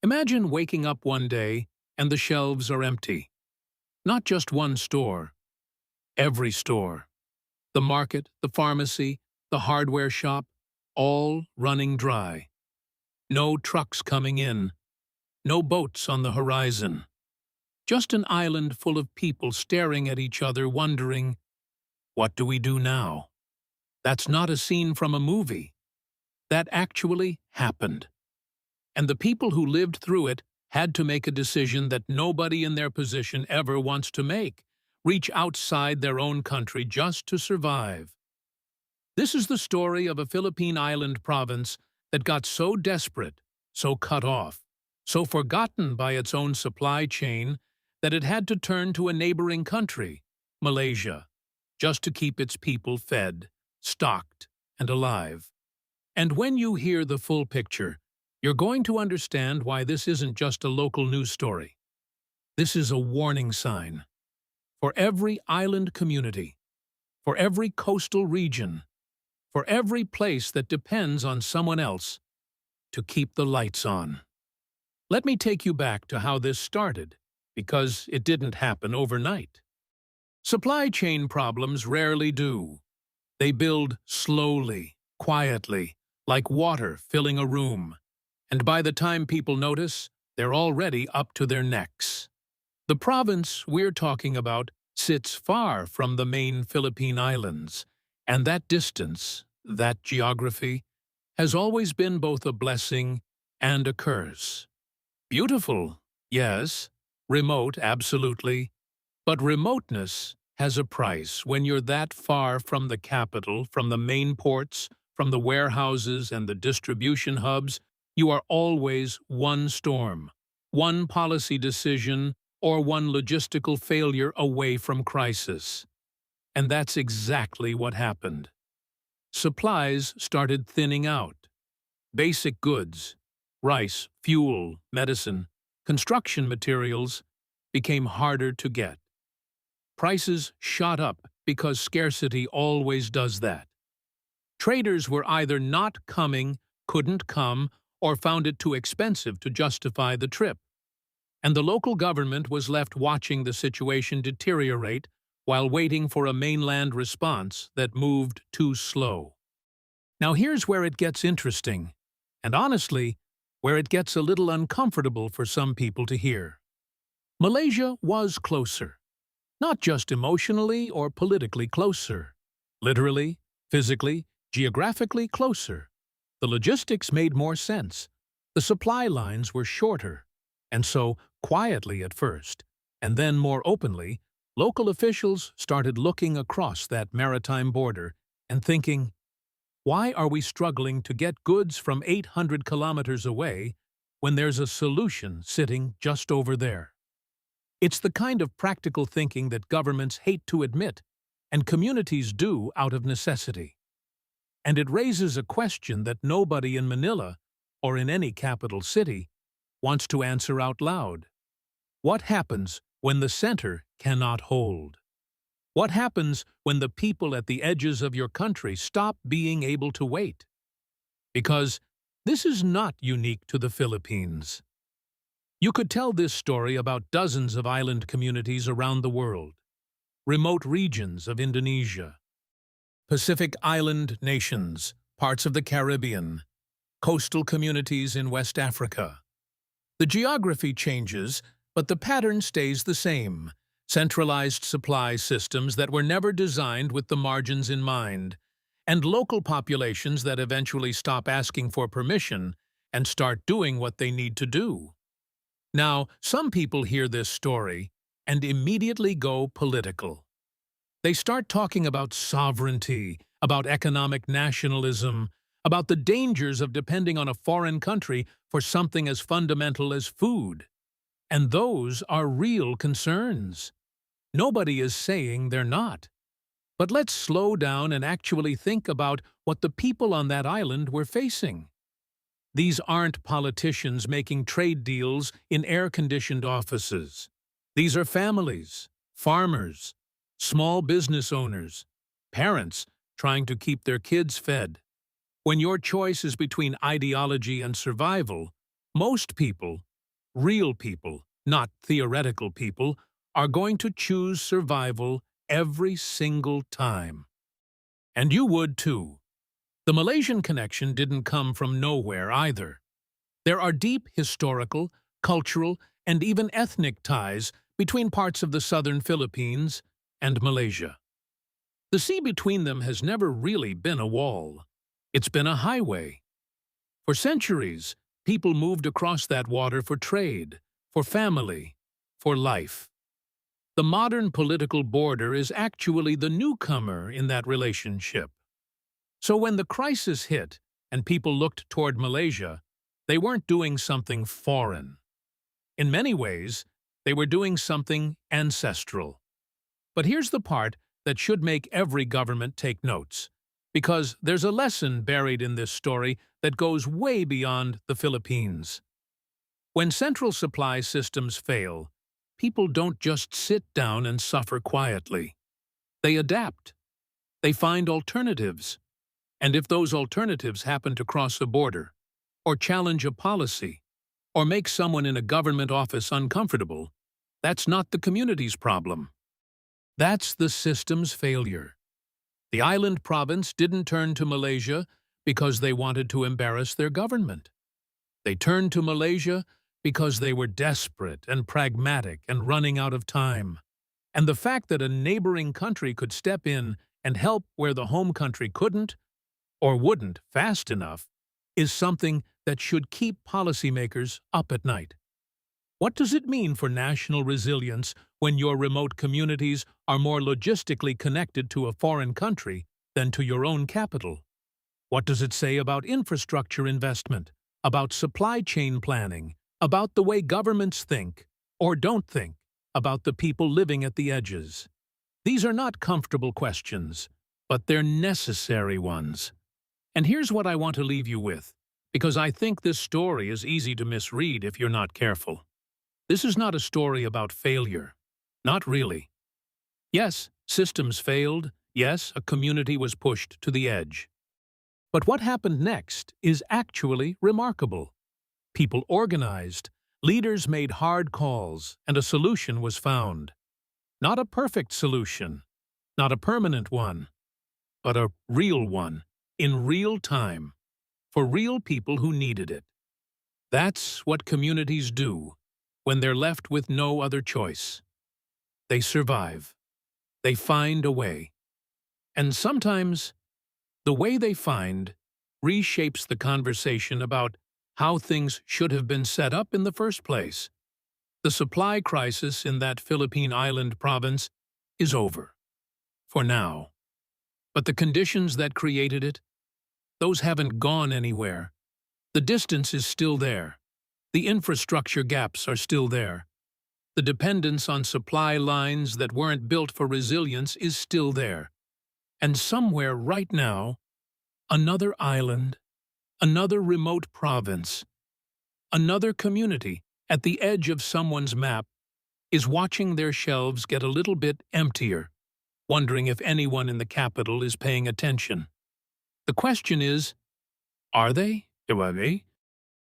Imagine waking up one day and the shelves are empty. Not just one store, every store. The market, the pharmacy, the hardware shop, all running dry. No trucks coming in, no boats on the horizon. Just an island full of people staring at each other wondering, what do we do now? That's not a scene from a movie. That actually happened. And the people who lived through it had to make a decision that nobody in their position ever wants to make: reach outside their own country just to survive. This is the story of a Philippine island province that got so desperate, so cut off, so forgotten by its own supply chain that it had to turn to a neighboring country, Malaysia, just to keep its people fed, stocked, and alive. And when you hear the full picture, you're going to understand why this isn't just a local news story. This is a warning sign. For every island community, for every coastal region, for every place that depends on someone else to keep the lights on. Let me take you back to how this started, because it didn't happen overnight. Supply chain problems rarely do. They build slowly, quietly, like water filling a room. And by the time people notice, they're already up to their necks. The province we're talking about sits far from the main Philippine islands, and that distance, that geography, has always been both a blessing and a curse. Beautiful, yes. Remote, absolutely. But remoteness has a price when you're that far from the capital, from the main ports, from the warehouses and the distribution hubs. You are always one storm, one policy decision, or one logistical failure away from crisis. And that's exactly what happened. Supplies started thinning out. Basic goods, rice, fuel, medicine, construction materials, became harder to get. Prices shot up because scarcity always does that. Traders were either not coming, couldn't come, or found it too expensive to justify the trip. And the local government was left watching the situation deteriorate while waiting for a mainland response that moved too slow. Now here's where it gets interesting, and honestly, where it gets a little uncomfortable for some people to hear. Malaysia was closer. Not just emotionally or politically closer. Literally, physically, geographically closer. The logistics made more sense. The supply lines were shorter. And so, quietly at first, and then more openly, local officials started looking across that maritime border and thinking, why are we struggling to get goods from 800 kilometers away when there's a solution sitting just over there? It's the kind of practical thinking that governments hate to admit, and communities do out of necessity. And it raises a question that nobody in Manila, or in any capital city, wants to answer out loud. What happens when the center cannot hold? What happens when the people at the edges of your country stop being able to wait? Because this is not unique to the Philippines. You could tell this story about dozens of island communities around the world, remote regions of Indonesia, Pacific island nations, parts of the Caribbean, coastal communities in West Africa. The geography changes, but the pattern stays the same: centralized supply systems that were never designed with the margins in mind, and local populations that eventually stop asking for permission and start doing what they need to do. Now, some people hear this story and immediately go political. They start talking about sovereignty, about economic nationalism, about the dangers of depending on a foreign country for something as fundamental as food. And those are real concerns. Nobody is saying they're not. But let's slow down and actually think about what the people on that island were facing. These aren't politicians making trade deals in air-conditioned offices. These are families, farmers, small business owners, parents trying to keep their kids fed. When your choice is between ideology and survival, most people, Real people, not theoretical people, are going to choose survival every single time. And you would too. The Malaysian connection didn't come from nowhere either. There are deep historical, cultural, and even ethnic ties between parts of the southern Philippines and Malaysia. The sea between them has never really been a wall. It's been a highway. For centuries, people moved across that water for trade, for family, for life. The modern political border is actually the newcomer in that relationship. So when the crisis hit and people looked toward Malaysia, they weren't doing something foreign. In many ways, they were doing something ancestral. But here's the part that should make every government take notes, because there's a lesson buried in this story that goes way beyond the Philippines. When central supply systems fail, people don't just sit down and suffer quietly. They adapt. They find alternatives. And if those alternatives happen to cross a border, or challenge a policy, or make someone in a government office uncomfortable, that's not the community's problem. That's the system's failure. The island province didn't turn to Malaysia because they wanted to embarrass their government. They turned to Malaysia because they were desperate and pragmatic and running out of time. And the fact that a neighboring country could step in and help where the home country couldn't, or wouldn't fast enough, is something that should keep policymakers up at night. What does it mean for national resilience when your remote communities are more logistically connected to a foreign country than to your own capital? What does it say about infrastructure investment, about supply chain planning, about the way governments think, or don't think, about the people living at the edges? These are not comfortable questions, but they're necessary ones. And here's what I want to leave you with, because I think this story is easy to misread if you're not careful. This is not a story about failure. Not really. Yes, systems failed. Yes, a community was pushed to the edge. But what happened next is actually remarkable. People organized, leaders made hard calls, and a solution was found. Not a perfect solution, not a permanent one, but a real one, in real time, for real people who needed it. That's what communities do when they're left with no other choice. They survive. They find a way. And sometimes, the way they find reshapes the conversation about how things should have been set up in the first place. The supply crisis in that Philippine island province is over. For now. But the conditions that created it, those haven't gone anywhere. The distance is still there. The infrastructure gaps are still there. The dependence on supply lines that weren't built for resilience is still there. And somewhere right now, another island, another remote province, another community at the edge of someone's map is watching their shelves get a little bit emptier, wondering if anyone in the capital is paying attention. The question is, are they?